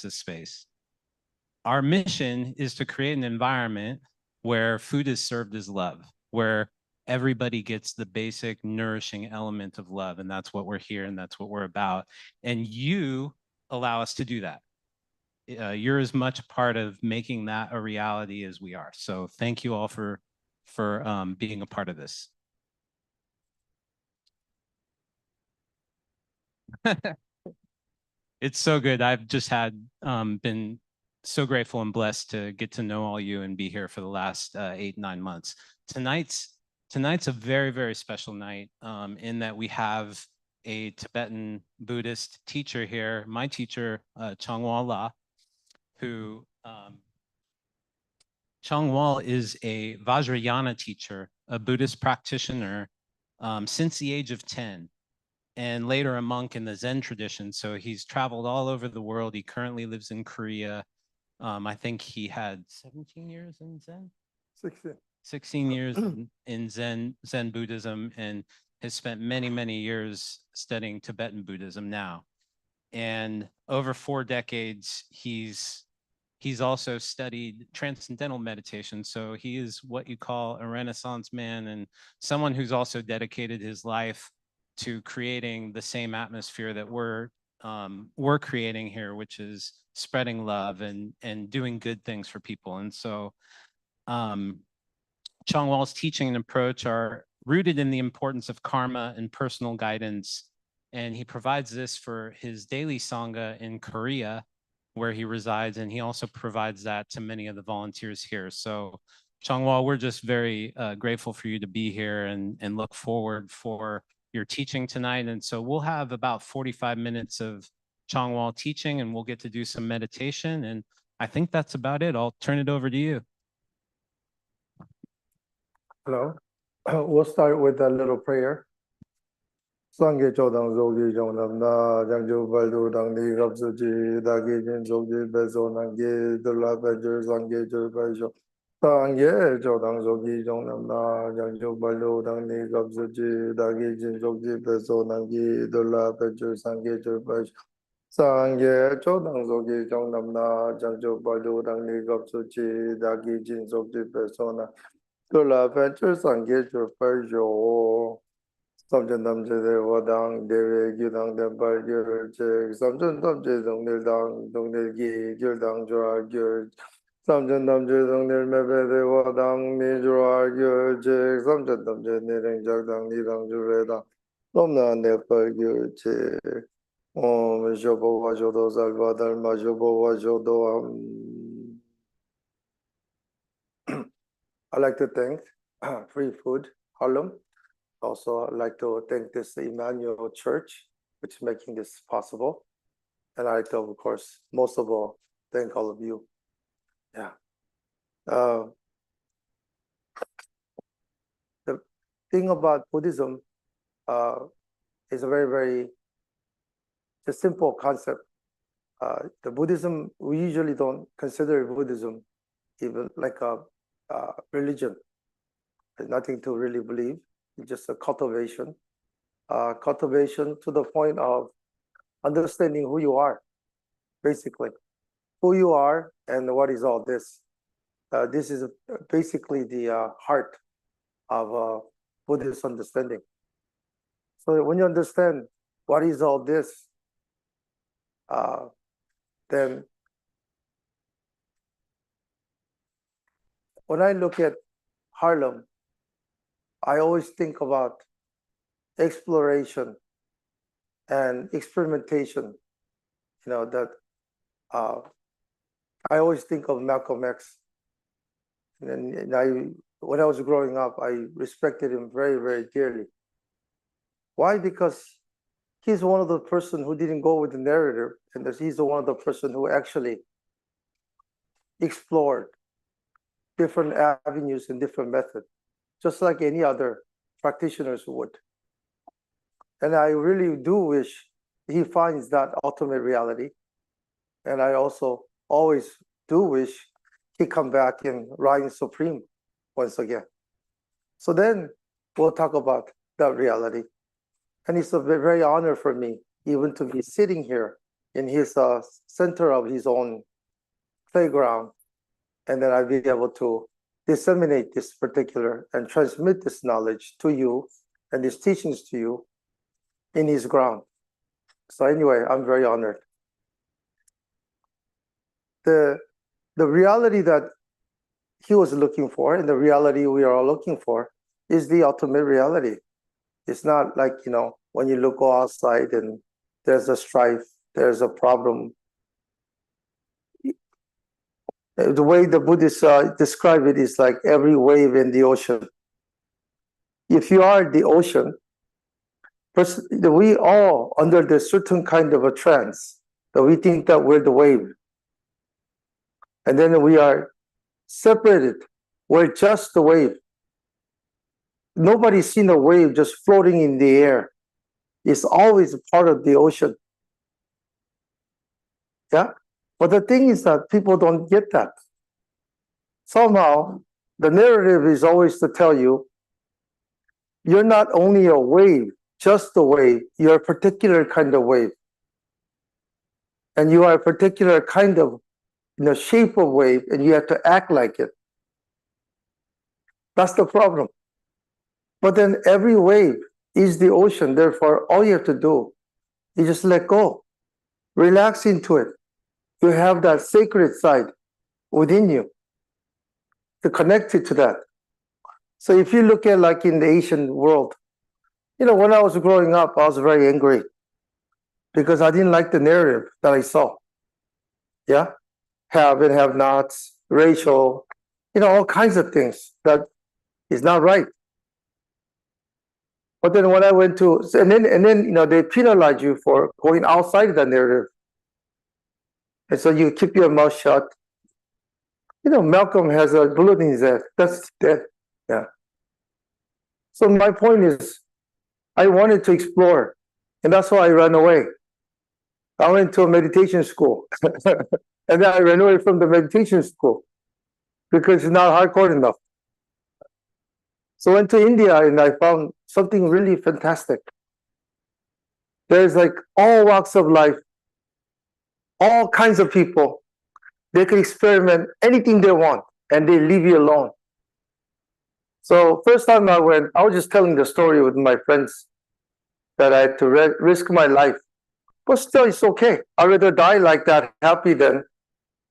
space. Our mission is to create an environment where food is served as love, where everybody gets the basic nourishing element of love. And that's what we're here and that's what we're about. And you allow us to do that. You're as much a part of making that a reality as we are. So thank you all for being a part of this. It's so good. I've just been so grateful and blessed to get to know all you and be here for the last 8-9 months. Tonight's a very, very special night in that we have a Tibetan Buddhist teacher here, my teacher, Chongwol-La, who Chongwol is a Vajrayana teacher, a Buddhist practitioner since the age of 10. And later a monk in the Zen tradition. So he's traveled all over the world. He currently lives in Korea. I think he had 17 years in Zen? 16 years in Zen Buddhism, and has spent many, many years studying Tibetan Buddhism now. And over 4 decades, he's also studied transcendental meditation. So he is what you call a Renaissance man, and someone who's also dedicated his life to creating the same atmosphere that we're creating here, which is spreading love and doing good things for people. And so Chongwol's teaching and approach are rooted in the importance of karma and personal guidance. And he provides this for his daily Sangha in Korea, where he resides. And he also provides that to many of the volunteers here. So Chongwol, we're just very grateful for you to be here and look forward for your teaching tonight. And so we'll have about 45 minutes of Chongwol teaching, and we'll get to do some meditation. And I think that's about it. I'll turn it over to you. Hello. We'll start with a little prayer. Sangye chodang zogi jongnam na jangju baldu dang ni gapsu ji dagi jin zogi bezo nangi dula benjur sangye jur baisho. Sangye chodang zogi jongnam na jangju baldu dang ni gapsu ji dagi jin zogi bezo nangi dula benjur sangye jur baisho. Sangye chodang zogi jongnam na jangju baldu dang ni gapsu ji dagi jin zogi bezo nangi dula benjur sangye jur baisho. Samchen tamche de wadang dewe gyudang denpal gyur chek. Samchen tamche zongnil dang zongnil gi gyur dang jura gyur. Samchen tamche zongnil mepe de wadang ni jura gyur chek. Samchen tamche nireng jak dang ni dang jure dang. Somna nepal gyur chek. Om shobo wa shodo salva dharma shobo wa shodo I like to thank Free Food Harlem. Also, I'd like to thank this Emmanuel Church, which is making this possible. And I'd like to, of course, most of all, thank all of you. Yeah. The thing about Buddhism is a very, very it's a simple concept. The Buddhism, we usually don't consider Buddhism even like a religion. There's nothing to really believe. Just a cultivation to the point of understanding who you are, basically, who you are and what is all this. This is basically the heart of Buddhist understanding. So when you understand what is all this, then when I look at Harlem, I always think about exploration and experimentation. You know, that I always think of Malcolm X. And when I was growing up, I respected him very, very dearly. Why? Because he's one of the person who didn't go with the narrative, and he's the one of the person who actually explored different avenues and different methods, just like any other practitioners would. And I really do wish he finds that ultimate reality. And I also always do wish he come back and reign supreme once again. So then we'll talk about that reality. And it's a very honor for me even to be sitting here in his center of his own playground, and then I'll be able to disseminate this particular and transmit this knowledge to you and these teachings to you in his ground. So anyway, I'm very honored. The reality that he was looking for and the reality we are all looking for is the ultimate reality. It's not like, you know, when you look outside and there's a strife, there's a problem. The way the Buddhists describe it is like every wave in the ocean. If you are the ocean, we all under this certain kind of a trance that we think that we're the wave. And then we are separated. We're just the wave. Nobody's seen a wave just floating in the air. It's always part of the ocean. Yeah? But the thing is that people don't get that. Somehow, the narrative is always to tell you, you're not only a wave, just a wave, you're a particular kind of wave. And you are a particular kind of, you know, shape of wave, and you have to act like it. That's the problem. But then every wave is the ocean. Therefore, all you have to do is just let go. Relax into it. You have that sacred side within you to connect it to that. So if you look at like in the Asian world, you know, when I was growing up, I was very angry because I didn't like the narrative that I saw. Yeah? Have and have nots, racial, you know, all kinds of things that is not right. But then when I went to, and then you know, they penalize you for going outside the narrative. And so you keep your mouth shut. You know, Malcolm has a bullet in his head. That's dead. Yeah. So my point is, I wanted to explore, and that's why I ran away. I went to a meditation school, and then I ran away from the meditation school because it's not hardcore enough. So I went to India, and I found something really fantastic. There's like all walks of life, all kinds of people. They can experiment anything they want, and they leave you alone. So first time I went, I was just telling the story with my friends that I had to risk my life. But still, it's okay. I'd rather die like that, happy than,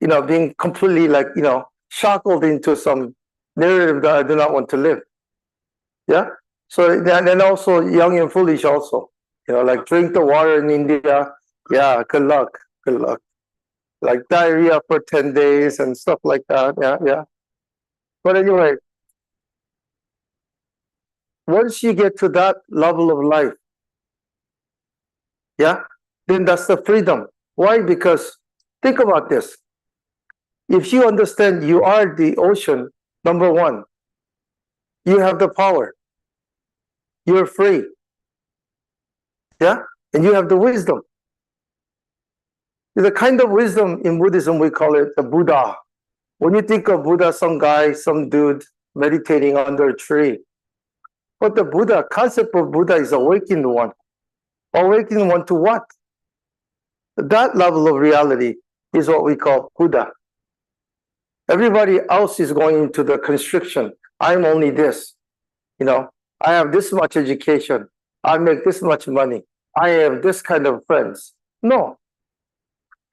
you know, being completely like, you know, shackled into some narrative that I do not want to live. Yeah? So and also young and foolish also. You know, like drink the water in India. Yeah, good luck. Good luck. Like diarrhea for 10 days and stuff like that. Yeah, yeah. But anyway, once you get to that level of life, yeah, then that's the freedom. Why? Because think about this. If you understand you are the ocean, number one, you have the power. You're free. Yeah? And you have the wisdom. The kind of wisdom in Buddhism, we call it the Buddha. When you think of Buddha, some guy, some dude meditating under a tree. But the Buddha, concept of Buddha is awakened one. Awakened one to what? That level of reality is what we call Buddha. Everybody else is going into the constriction. I'm only this. You know, I have this much education. I make this much money. I have this kind of friends. No.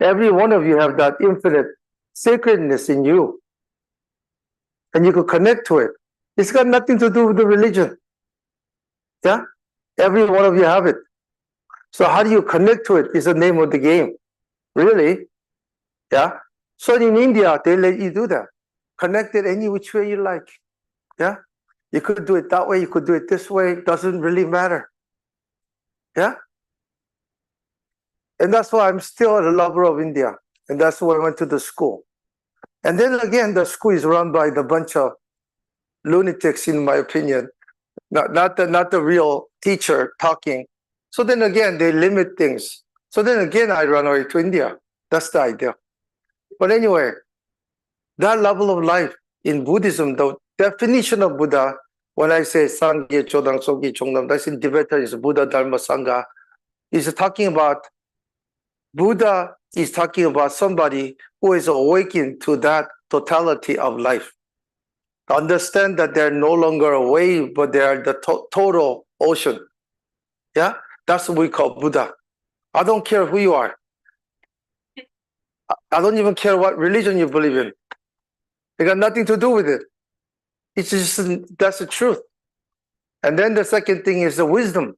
Every one of you have that infinite sacredness in you. And you can connect to it. It's got nothing to do with the religion. Yeah? Every one of you have it. So how do you connect to it is the name of the game. Really? Yeah? So in India, they let you do that. Connect it any which way you like. Yeah? You could do it that way, you could do it this way. It doesn't really matter. Yeah? And that's why I'm still a lover of India. And that's why I went to the school. And then again, the school is run by the bunch of lunatics, in my opinion. Not the real teacher talking. So then again, they limit things. So then again, I run away to India. That's the idea. But anyway, that level of life in Buddhism, the definition of Buddha, when I say Sangye, Chodang, Sogi, Chongnam, that's in Tibetan, is Buddha, Dharma, Sangha, is talking about Buddha is talking about somebody who is awakened to that totality of life. Understand that they're no longer a wave, but they are the total ocean. Yeah, that's what we call Buddha. I don't care who you are. I don't even care what religion you believe in. It got nothing to do with it. It's just, that's the truth. And then the second thing is the wisdom.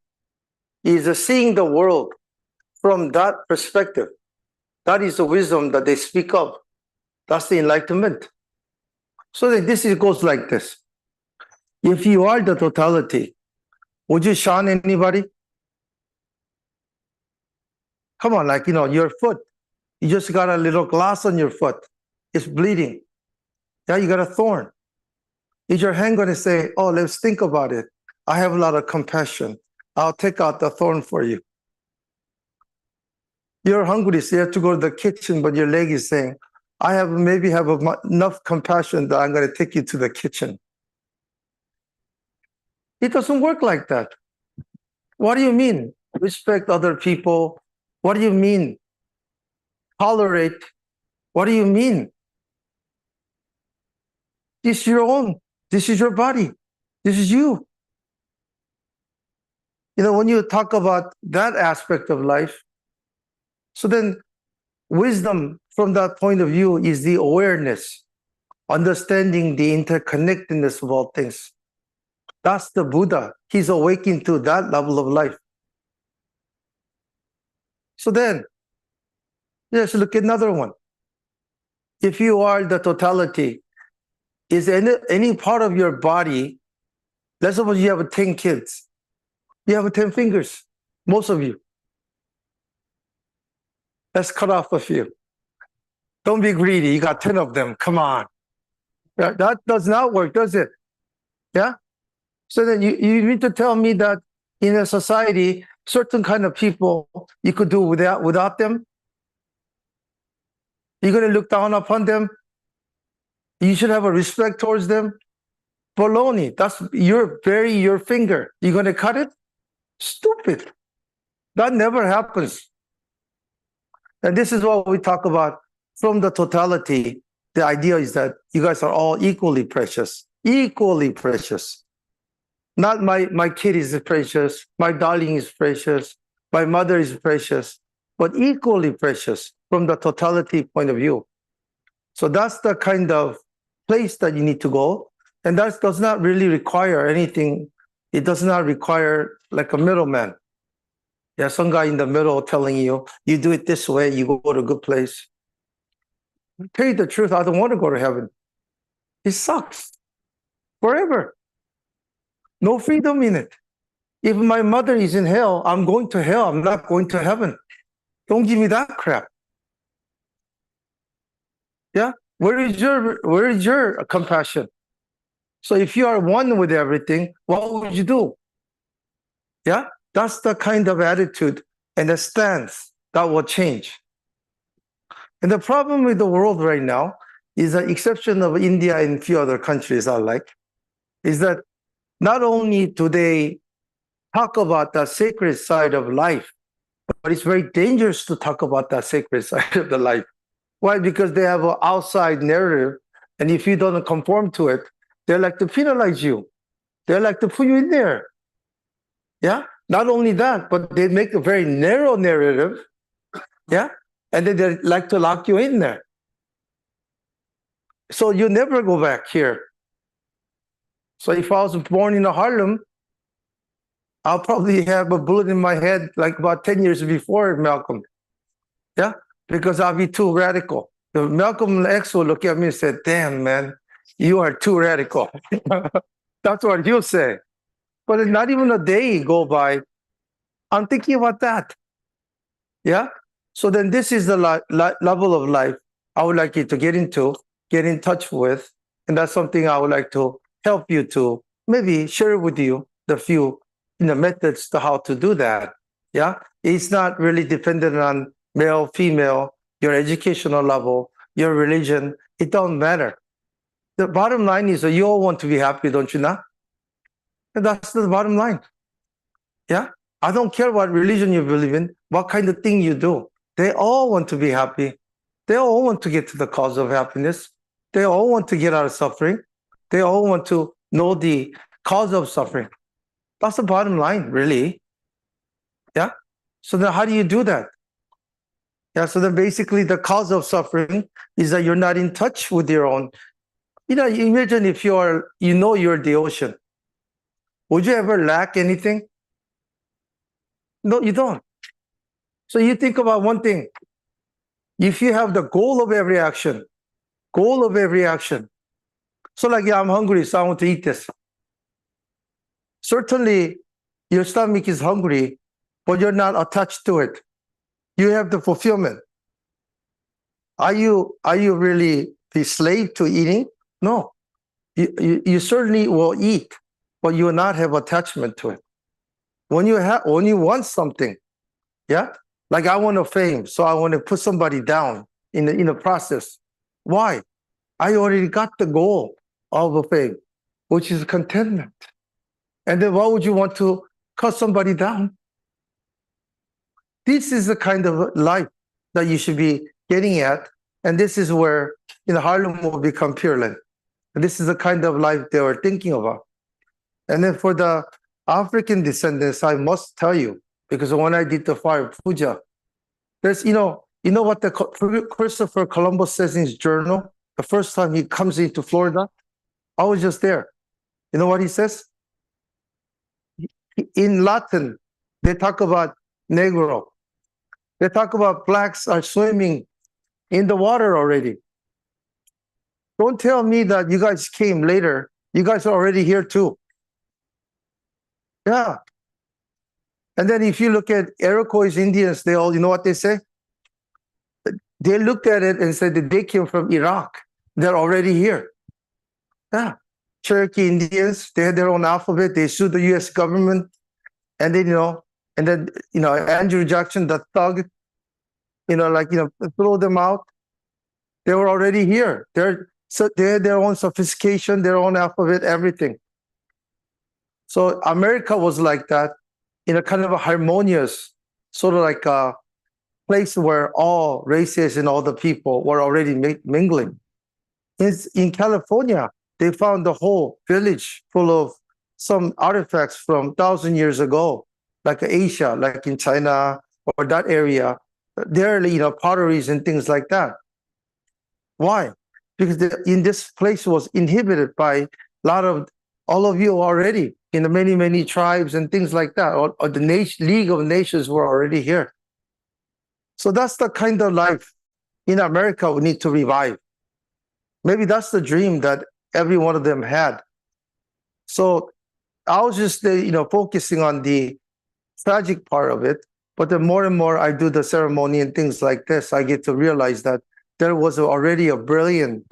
Is seeing the world from that perspective. That is the wisdom that they speak of. That's the enlightenment. So that this goes like this. If you are the totality, would you shun anybody? Come on, like, your foot. You just got a little glass on your foot. It's bleeding. Yeah, you got a thorn. Is your hand going to say, oh, let's think about it. I have a lot of compassion. I'll take out the thorn for you. You're hungry, so you have to go to the kitchen, but your leg is saying, I maybe have enough compassion that I'm going to take you to the kitchen. It doesn't work like that. What do you mean? Respect other people. What do you mean? Tolerate. What do you mean? This is your own. This is your body. This is you. When you talk about that aspect of life, so then wisdom from that point of view is the awareness, understanding the interconnectedness of all things. That's the Buddha. He's awakened to that level of life. So then, let's look at another one. If you are the totality, is any part of your body, let's suppose you have 10 kids. You have 10 fingers, most of you. Let's cut off a few. Don't be greedy. You got 10 of them. Come on. That does not work, does it? Yeah? So then you need to tell me that in a society, certain kind of people you could do without them? You're going to look down upon them? You should have a respect towards them? Baloney. That's bury your finger. You're going to cut it? Stupid. That never happens. And this is what we talk about from the totality. The idea is that you guys are all equally precious. Equally precious. Not my kid is precious, my darling is precious, my mother is precious, but equally precious from the totality point of view. So that's the kind of place that you need to go. And that does not really require anything. It does not require like a middleman. Yeah, some guy in the middle telling you, you do it this way, you go to a good place. Tell you the truth, I don't want to go to heaven. It sucks. Forever. No freedom in it. If my mother is in hell, I'm going to hell. I'm not going to heaven. Don't give me that crap. Yeah? Where is your compassion? So if you are one with everything, what would you do? Yeah? That's the kind of attitude and the stance that will change. And the problem with the world right now is the exception of India and a few other countries I like, is that not only do they talk about the sacred side of life, but it's very dangerous to talk about that sacred side of the life. Why? Because they have an outside narrative, and if you don't conform to it, they like to penalize you. They like to put you in there. Yeah? Not only that, but they make a very narrow narrative. Yeah? And then they like to lock you in there. So you never go back here. So if I was born in Harlem, I'll probably have a bullet in my head like about 10 years before Malcolm. Yeah? Because I'll be too radical. Malcolm X will look at me and say, damn, man, you are too radical. That's what he'll say. But not even a day go by, I'm thinking about that. Yeah? So then this is the level of life I would like you to get in touch with. And that's something I would like to help you to maybe share with you the few methods to how to do that. Yeah? It's not really dependent on male, female, your educational level, your religion. It don't matter. The bottom line is that you all want to be happy, don't you know? And that's the bottom line. Yeah? I don't care what religion you believe in, what kind of thing you do. They all want to be happy. They all want to get to the cause of happiness. They all want to get out of suffering. They all want to know the cause of suffering. That's the bottom line, really. Yeah. So then how do you do that? Yeah. So then basically the cause of suffering is that you're not in touch with your own. Imagine if you're the ocean. Would you ever lack anything? No, you don't. So you think about one thing. If you have the goal of every action, so like, yeah, I'm hungry, so I want to eat this. Certainly, your stomach is hungry, but you're not attached to it. You have the fulfillment. Are you really the slave to eating? No. You certainly will eat, but you will not have attachment to it. When you want something, yeah, like I want a fame, so I want to put somebody down in the process. Why? I already got the goal of a fame, which is contentment. And then why would you want to cut somebody down? This is the kind of life that you should be getting at. And this is where Harlem will become Pure Land. And this is the kind of life they were thinking about. And then for the African descendants, I must tell you, because when I did the fire puja, there's, you know what Christopher Columbus says in his journal? The first time he comes into Florida, I was just there. You know what he says? In Latin, they talk about negro. They talk about blacks are swimming in the water already. Don't tell me that you guys came later. You guys are already here too. Yeah. And then if you look at Iroquois Indians, they all, you know what they say? They looked at it and said that they came from Iraq. They're already here. Yeah. Cherokee Indians, they had their own alphabet. They sued the U.S. government. And then, Andrew Jackson, the thug, throw them out. They were already here. They had their own sophistication, their own alphabet, everything. So America was like that, in a kind of a harmonious, sort of like a place where all races and all the people were already mingling. In California, they found the whole village full of some artifacts from 1,000 years ago, like Asia, like in China or that area. There are, potteries and things like that. Why? Because in this place was inhibited by a lot of all of you already, many, many tribes and things like that, or the League of Nations were already here. So that's the kind of life in America we need to revive. Maybe that's the dream that every one of them had. So I was just, focusing on the tragic part of it. But the more and more I do the ceremony and things like this, I get to realize that there was already a brilliant,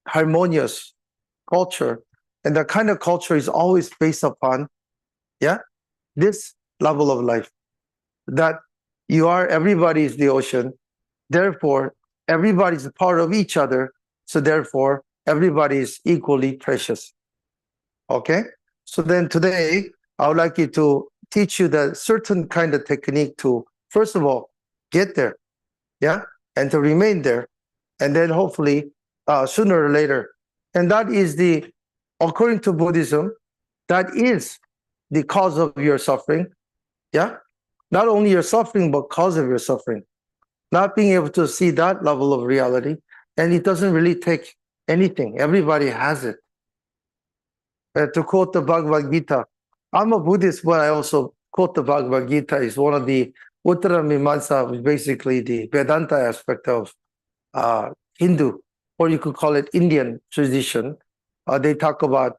harmonious culture. And that kind of culture is always based upon, this level of life. That everybody is the ocean. Therefore, everybody's a part of each other. So therefore, everybody is equally precious. Okay? So then today, I would like you to teach you the certain kind of technique to, first of all, get there, and to remain there, and then hopefully sooner or later. And that is according to Buddhism, that is the cause of your suffering, not only your suffering, but cause of your suffering. Not being able to see that level of reality, and it doesn't really take anything. Everybody has it. To quote the Bhagavad Gita, I'm a Buddhist, but I also quote the Bhagavad Gita. It's one of the Uttara Mimamsa, which is basically the Vedanta aspect of Hindu, or you could call it Indian tradition. They talk about,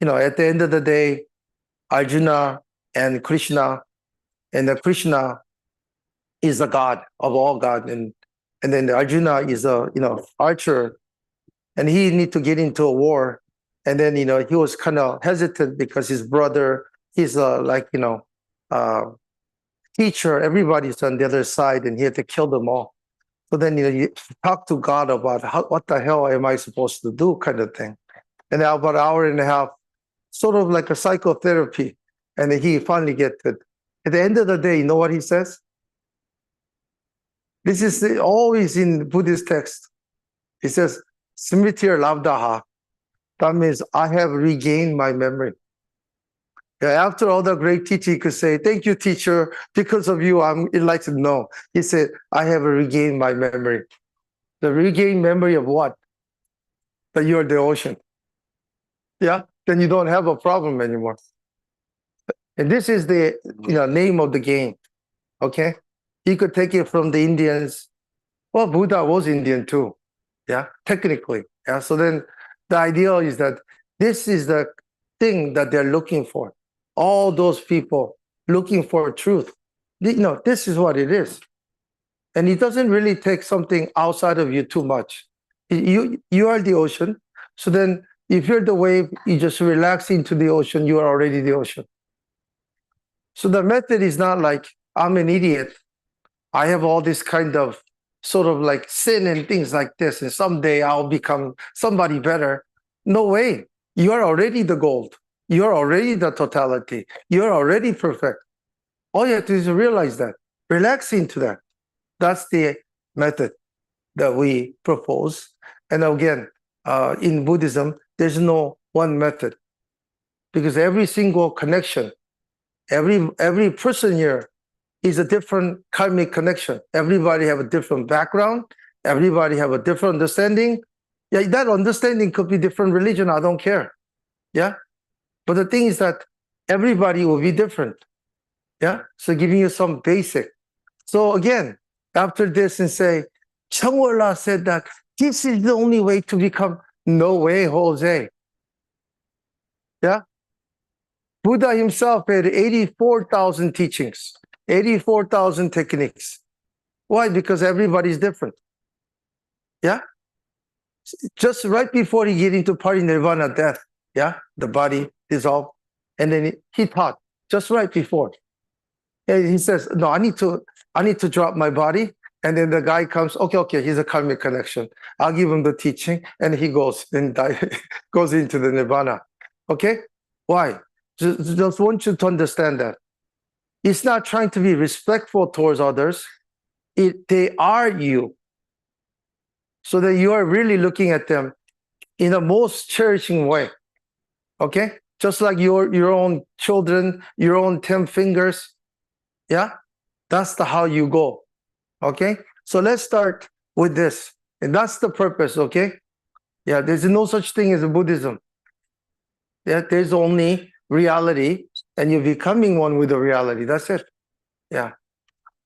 at the end of the day, Arjuna and Krishna, and that Krishna is the God of all God, and then Arjuna is a archer, and he need to get into a war, and then he was kind of hesitant because his brother, he's teacher, everybody's on the other side, and he had to kill them all. So then you talk to God about what the hell am I supposed to do, kind of thing. And about an hour and a half, sort of like a psychotherapy, and then he finally gets it. At the end of the day, you know what he says? This is always in Buddhist text. It says, Smritir Labdaha. That means I have regained my memory. Yeah, after all the great teacher, he could say, thank you, teacher. Because of you, I'm enlightened. No, he said, I have regained my memory. The regained memory of what? That you're the ocean. Yeah, then you don't have a problem anymore. And this is the name of the game. Okay, you could take it from the Indians. Well, Buddha was Indian too. Yeah, technically. Yeah, so then the ideal is that this is the thing that they're looking for. All those people looking for truth. This is what it is. And it doesn't really take something outside of you too much. You are the ocean. So then if you're the wave, you just relax into the ocean, you are already the ocean. So the method is not like, I'm an idiot. I have all this kind of sort of like sin and things like this, and someday I'll become somebody better. No way. You are already the gold. You are already the totality. You are already perfect. All you have to do is realize that. Relax into that. That's the method that we propose. And again, in Buddhism, there's no one method, because every single connection, every person here is a different karmic connection. Everybody have a different background. Everybody have a different understanding. Yeah, that understanding could be different religion. I don't care. Yeah. But the thing is that everybody will be different. Yeah. So giving you some basic. So again, after this and say, Chongwol-La said that this is the only way to become. No way, Jose. Yeah. Buddha himself had 84,000 teachings, 84,000 techniques. Why? Because everybody's different. Yeah. Just right before he get into parinirvana, death, yeah, the body dissolved, and then he taught just right before. And he says, "No, I need to drop my body." And then the guy comes, okay, he's a karmic connection. I'll give him the teaching, and he goes and goes into the nirvana. Okay, why? Just want you to understand that it's not trying to be respectful towards others. They are you. So that you are really looking at them in the most cherishing way. Okay? Just like your own children, your own 10 fingers. Yeah? That's how you go. Okay? So let's start with this. And that's the purpose, okay? Yeah, there's no such thing as a Buddhism. Yeah, there's only reality, and you're becoming one with the reality. That's it. Yeah.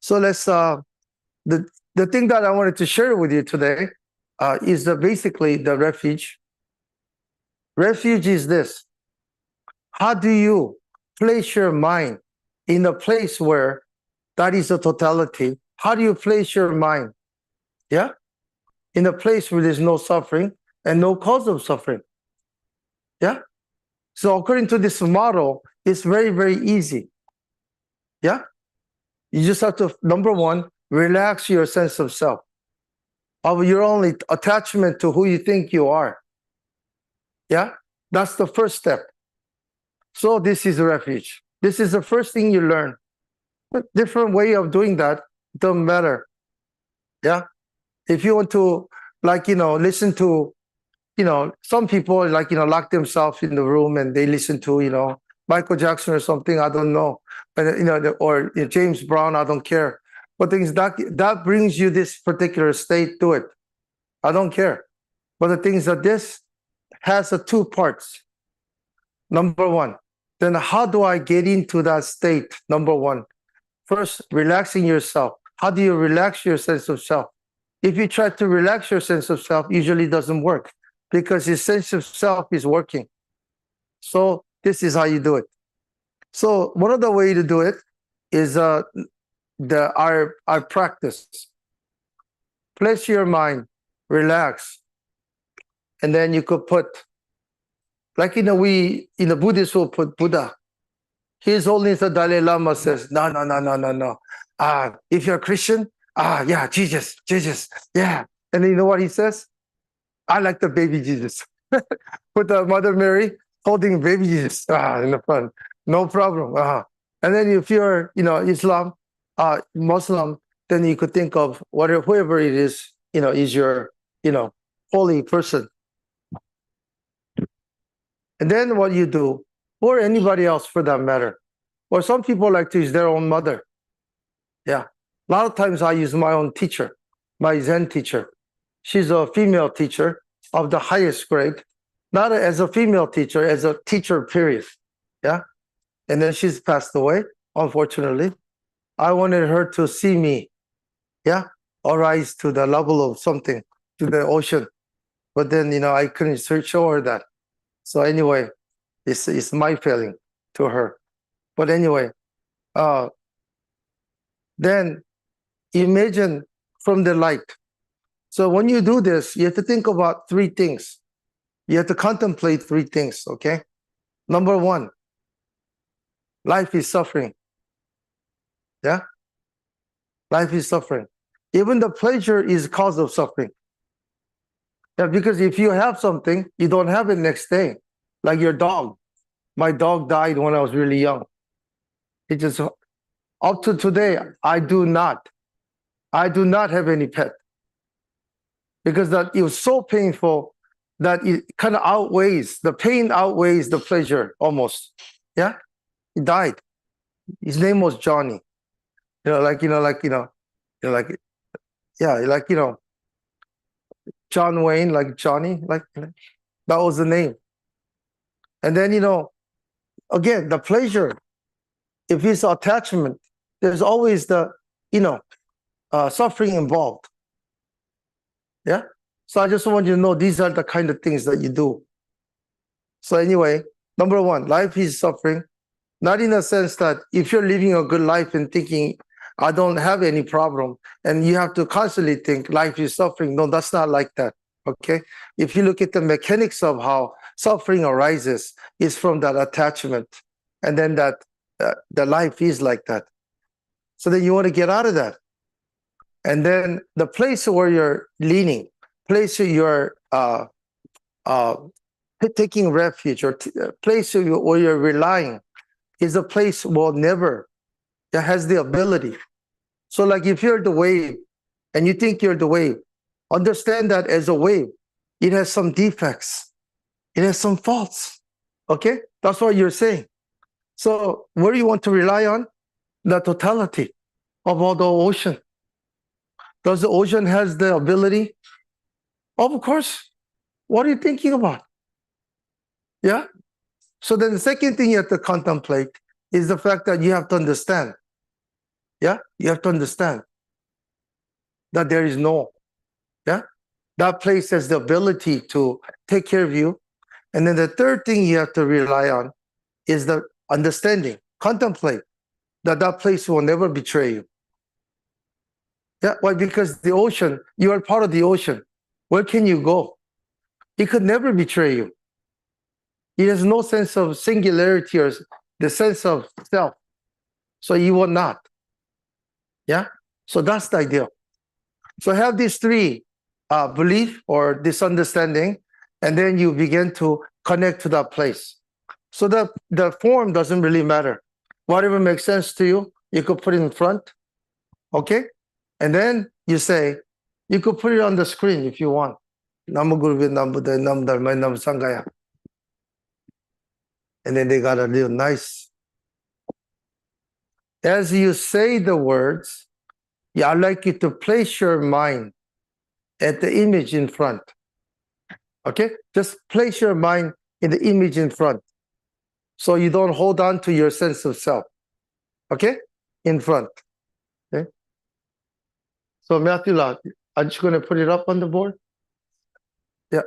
So let's the thing that I wanted to share with you today is basically the refuge. Refuge is this. How do you place your mind in a place where that is a totality? How do you place your mind? Yeah? In a place where there's no suffering and no cause of suffering. Yeah? So according to this model, it's very, very easy. Yeah? You just have to, number one, relax your sense of self, of your only attachment to who you think you are. Yeah? That's the first step. So this is a refuge. This is the first thing you learn. A different way of doing that, doesn't matter. Yeah? If you want to, listen to, some people, lock themselves in the room and they listen to, Michael Jackson or something, I don't know. But, or James Brown, I don't care. But things that brings you this particular state, do it. I don't care. But the thing is that this has two parts. Number one, then how do I get into that state? Number one, first, relaxing yourself. How do you relax your sense of self? If you try to relax your sense of self, usually doesn't work because your sense of self is working. So this is how you do it. So one of the ways to do it is our practice. Place your mind, relax, and then you could put, we in the Buddhist will put Buddha. His Holiness the Dalai Lama says, no. If you're a Christian, yeah, Jesus, yeah. And then you know what he says? I like the baby Jesus. Put the Mother Mary holding baby Jesus in the front. No problem. And then if you're, Islam, Muslim, then you could think of whoever it is, is your, holy person. And then what you do, or anybody else for that matter, or some people like to use their own mother. Yeah. A lot of times I use my own teacher, my Zen teacher. She's a female teacher of the highest grade, not as a female teacher, as a teacher, period. Yeah. And then she's passed away, unfortunately. I wanted her to see me, yeah, arise to the level of something, to the ocean. But then, I couldn't show her that. So anyway, it's my failing to her. But anyway, then imagine from the light. So when you do this, you have to think about three things. You have to contemplate three things, okay? Number one, life is suffering. Yeah? Life is suffering. Even the pleasure is cause of suffering. Yeah, because if you have something, you don't have it next day. Like your dog. My dog died when I was really young. It just, up to today, I do not have any pet. Because that it was so painful that it kind of outweighs, the pain outweighs the pleasure almost. Yeah? He died. His name was Johnny. John Wayne, like Johnny, like that was the name. And then, again, the pleasure, if it's attachment, there's always the, suffering involved. Yeah. So I just want you to know these are the kind of things that you do. So anyway, number one, life is suffering. Not in a sense that if you're living a good life and thinking, I don't have any problem, and you have to constantly think life is suffering. No, that's not like that. Okay. If you look at the mechanics of how suffering arises, it's from that attachment. And then that the life is like that. So then you want to get out of that. And then the place where you're leaning, place where you're taking refuge, or place where you're relying, is a place that has the ability. So like if you're the wave and you think you're the wave, understand that as a wave, it has some defects. It has some faults. Okay? That's what you're saying. So where do you want to rely on? The totality of all the ocean. Does the ocean has the ability? Of course. What are you thinking about? Yeah? So then the second thing you have to contemplate is the fact that you have to understand. Yeah? You have to understand that there is no. Yeah? That place has the ability to take care of you. And then the third thing you have to rely on is the understanding. Contemplate that place will never betray you. Yeah, why? Because the ocean, you are part of the ocean. Where can you go? It could never betray you. It has no sense of singularity or the sense of self. So you will not. Yeah? So that's the idea. So have these three belief or this understanding, and then you begin to connect to that place. So the form doesn't really matter. Whatever makes sense to you, you could put it in front. Okay? And then you say, you could put it on the screen if you want. Namo Guru Nam Buddha Nam Dharma Nam Sangaya. And then they got a little nice. As you say the words, I'd like you to place your mind at the image in front. Okay? Just place your mind in the image in front. So you don't hold on to your sense of self. Okay? In front. Okay? So Matthew, are you going to put it up on the board? Yeah.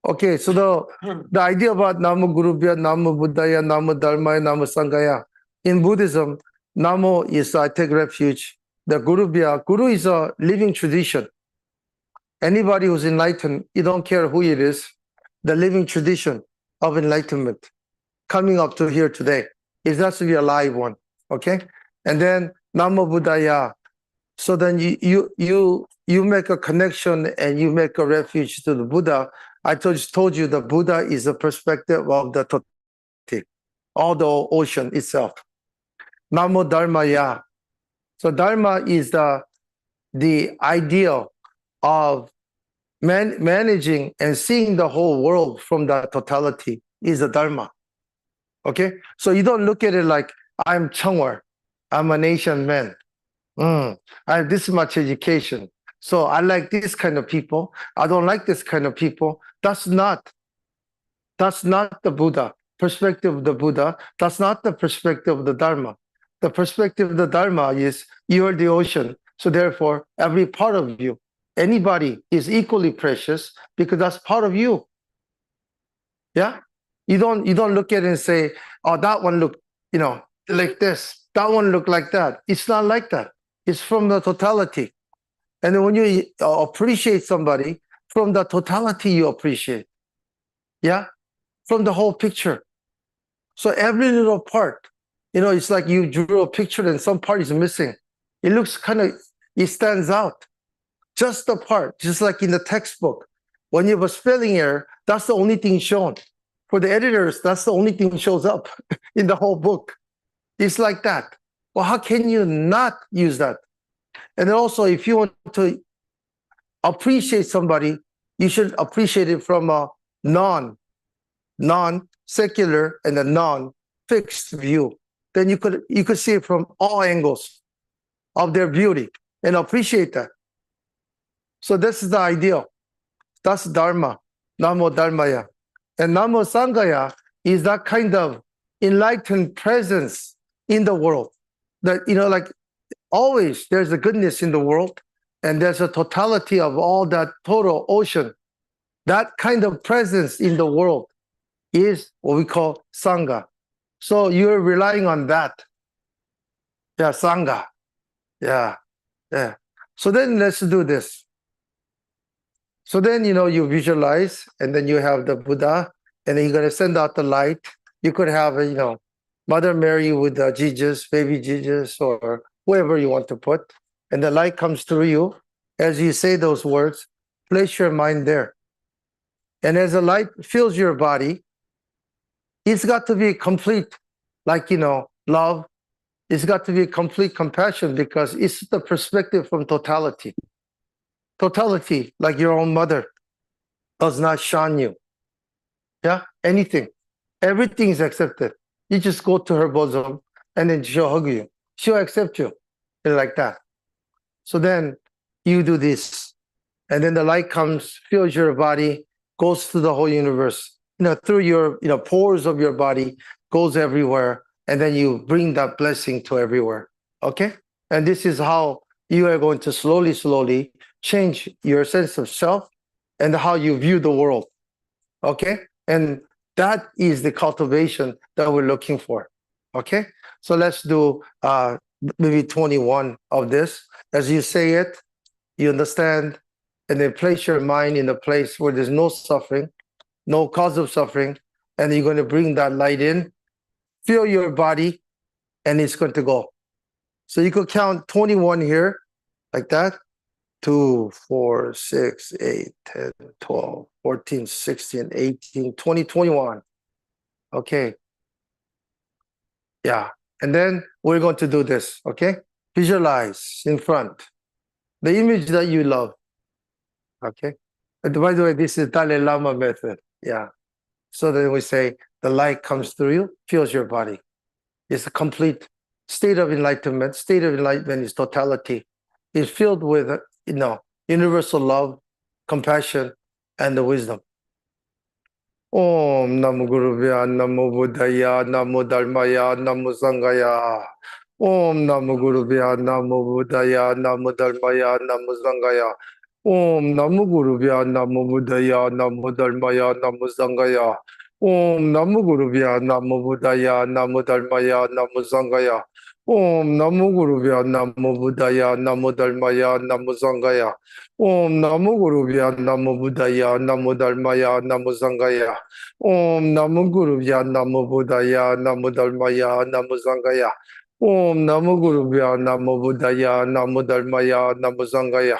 Okay, so the idea about Namo Gurubhya, Namo Buddhaya, Namo Dharmaya, Namo Sanghaya. In Buddhism, Namo is I take refuge. The Gurubhya, Guru is a living tradition. Anybody who's enlightened, you don't care who it is, the living tradition of enlightenment coming up to here today is has to be a live one. Okay? And then Namo Buddhaya. So then you make a connection and you make a refuge to the Buddha I told you the Buddha is the perspective of the totality, all the ocean itself. Namo Dharmaya. So Dharma is the ideal of managing and seeing the whole world from the totality is the Dharma. Okay? So you don't look at it like, I'm Chongwol, I'm an Asian man. I have this much education. So I like this kind of people. I don't like this kind of people. That's not the Buddha. Perspective of the Buddha. That's not the perspective of the Dharma. The perspective of the Dharma is you are the ocean. So therefore, every part of you, anybody is equally precious because that's part of you. Yeah? You don't look at it and say, oh, that one look, like this. That one look like that. It's not like that. It's from the totality. And then when you appreciate somebody, from the totality you appreciate. Yeah? From the whole picture. So every little part, it's like you drew a picture and some part is missing. It looks it stands out. Just the part, just like in the textbook. When you have a spelling error, that's the only thing shown. For the editors, that's the only thing shows up in the whole book. It's like that. Well, how can you not use that? And then also, if you want to appreciate somebody, you should appreciate it from a non-secular and a non-fixed view. Then you could see it from all angles of their beauty and appreciate that. So this is the ideal. That's Dharma, Namo Dharmaya. And Namo Sanghaya is that kind of enlightened presence in the world. That, like always there's a goodness in the world and there's a totality of all that total ocean. That kind of presence in the world is what we call Sangha. So you're relying on that. Yeah, Sangha. Yeah. So then let's do this. So then, you visualize and then you have the Buddha and then you're going to send out the light. You could have, Mother Mary with Jesus, baby Jesus, or whoever you want to put. And the light comes through you. As you say those words, place your mind there. And as the light fills your body, it's got to be complete, like, love. It's got to be complete compassion because it's the perspective from totality. Totality, like your own mother, does not shun you. Yeah, anything. Everything is accepted. You just go to her bosom and then she'll hug you. She'll accept you. And like that. So then you do this. And then the light comes, fills your body, goes through the whole universe. Through your pores of your body, goes everywhere. And then you bring that blessing to everywhere. Okay? And this is how you are going to slowly change your sense of self and how you view the world. Okay? And that is the cultivation that we're looking for. Okay? So let's do maybe 21 of this. As you say it, you understand, and then place your mind in a place where there's no suffering, no cause of suffering, and you're going to bring that light in, feel your body, and it's going to go. So you could count 21 here, like that. 2, 4, 6, 8, 10, 12, 14, 16, 18, 20, 21. Okay. Yeah. And then we're going to do this, okay? Visualize in front the image that you love. Okay. And by the way, this is Dalai Lama method. Yeah. So then we say the light comes through you, fills your body. It's a complete state of enlightenment. State of enlightenment is totality. It's filled with, universal love, compassion, and the wisdom. Om Namo Gurubhya Namo Buddhaya Namo Dharmaya Namo Sanghaya. Om Namo Gurubhya Namo Buddhaya Namo Dharmaya Namo Sanghaya. Om Namo Gurubhya Namo Buddhaya Namo Dharmaya Namo Sanghaya. Om Namo Gurubhya Namo Buddhaya Namo Dharmaya Namo Sanghaya. Om Namo Gurubhya Namo Buddhaya Namo Dharmaya Namo Sanghaya. Om Namo Gurubhya Namo Buddhaya Namo Dharmaya Namo Sanghaya. Om Namo Gurubhya Namo Buddhaya Namo Dharmaya Namo Sanghaya. Om Namo Gurubhya Namo Buddhaya Namo Dharmaya Namo Sanghaya.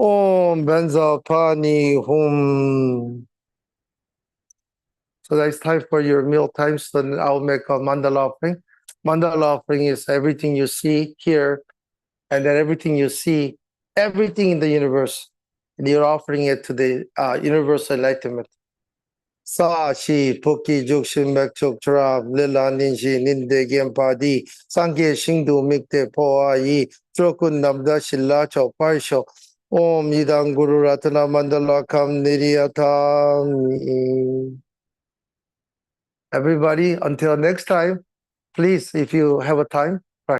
Om Benza Pani Hum. So that's time for your meal time. So then I'll make a mandala offering. Mandala offering is everything you see here, and then everything you see, everything in the universe, and you're offering it to the universal enlightenment. Sa shi puki jukshin mek chuk trab lila ninshi ninde genpadi sange shingdu mikte poa yi trokun namda shilla chok paisho om yidang guru ratana mandala kam niriyatami. Everybody, until next time, please, if you have a time,